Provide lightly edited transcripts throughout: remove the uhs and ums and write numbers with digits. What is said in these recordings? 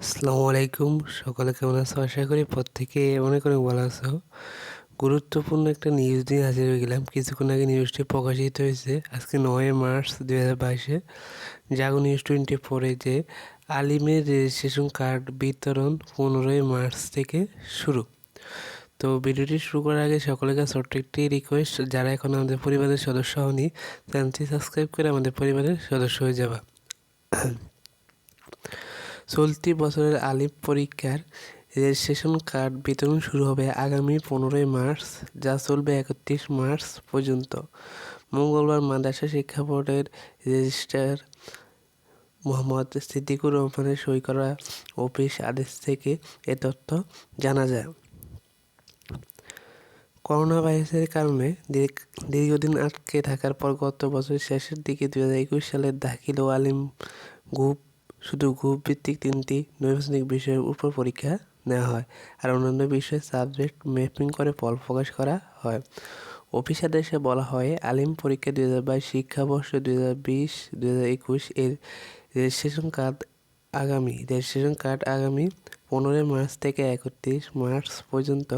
আসসালামু আলাইকুম। সকলে কেমন আছো? আশা করি প্রত্যেকে অনেক অনেক ভালো আছো। গুরুত্বপূর্ণ একটা নিউজ নিয়ে হাজির হয়ে গেলাম। কিছুক্ষণ আগে নিউজটি প্রকাশিত হয়েছে আজকে 9 মার্চ 2022-এ জাগো নিউজ 24-এ যে আলিমের রেজিস্ট্রেশন কার্ড বিতরণ 15 মার্চ থেকে শুরু। তো ভিডিওটি শুরু করার আগে সকলের কাছে ছোট্ট একটি রিকোয়েস্ট, যারা এখন আমাদের পরিবারের সদস্য হয়নি চ্যানেলটি সাবস্ক্রাইব করে আমাদের পরিবারের সদস্য হয়ে যাবা। চলতি বছরের আলিম পরীক্ষার রেজিস্ট্রেশন কার্ড বিতরণ শুরু হবে আগামী 15 মার্চ, যা চলবে 31 মার্চ পর্যন্ত। মঙ্গলবার মাদ্রাসা শিক্ষা বোর্ডের রেজিস্ট্রার মোহাম্মদ সিদ্দিকুর রহমানের সই করা অফিস আদেশ থেকে এ তথ্য জানা যায়। করোনা ভাইরাসের কারণে দীর্ঘদিন আটকে থাকার পর গত বছরের শেষের দিকে 2021 সালের দাখিল ও আলিম শুধু গ্রুপ ভিত্তিক 3টি নৈর্বাচনিক বিষয়ের উপর পরীক্ষা নেওয়া হয়, আর অন্যান্য বিষয়ে সাবজেক্ট ম্যাপিং করে ফল প্রকাশ করা হয়। অফিস আদেশে বলা হয়, আলিম পরীক্ষা 2022 শিক্ষাবর্ষ 2020-2021 এর রেজিস্ট্রেশন কার্ড আগামী 15 মার্চ থেকে 31 মার্চ পর্যন্ত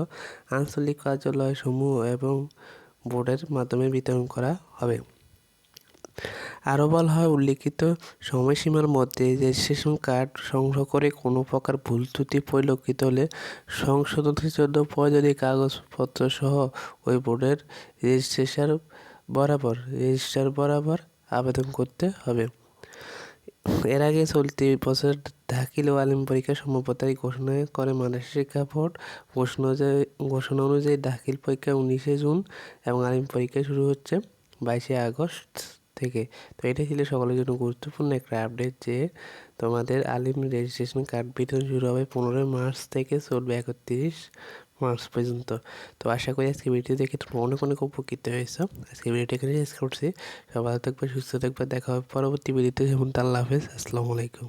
আঞ্চলিক কার্যালয় সমূহ এবং বোর্ডের মাধ্যমে বিতরণ করা হবে। আরও বলা হয়, উল্লিখিত সময়সীমার মধ্যে রেজিস্ট্রেশন কার্ড সংগ্রহ করে কোনো প্রকার ভুল ত্রুটি পরিলক্ষিত হলে সংশোধনের জন্য প্রয়োজনীয় কাগজপত্র সহ ওই বোর্ডের রেজিস্ট্রার বরাবর আবেদন করতে হবে। এর আগে চলতি বছর দাখিল ও আলিম পরীক্ষার সম্ভাব্য তারিখ ঘোষণা করে মাদ্রাসা শিক্ষা বোর্ড। ঘোষণা অনুযায়ী দাখিল পরীক্ষা 19 জুন এবং আলিম পরীক্ষা শুরু হচ্ছে 22 আগস্ট থেকে। তো এটা ছিল সকলের জন্য গুরুত্বপূর্ণ একটা আপডেট যে তোমাদের আলিম রেজিস্ট্রেশন কার্ড বিতরণ শুরু হবে 15 মার্চ থেকে, চলবে 31 মার্চ পর্যন্ত। তো আশা করি আজকে ভিডিও দেখে তোমরা অনেক অনেক উপকৃত হয়েছো। আজকে ভিডিওটা এখানে শেষ করছি। সবাই ভালো থাকবে, সুস্থ থাকবে, দেখা হবে পরবর্তী ভিডিওতে। যেমন আল্লাহ হাফেজ, আসসালামু আলাইকুম।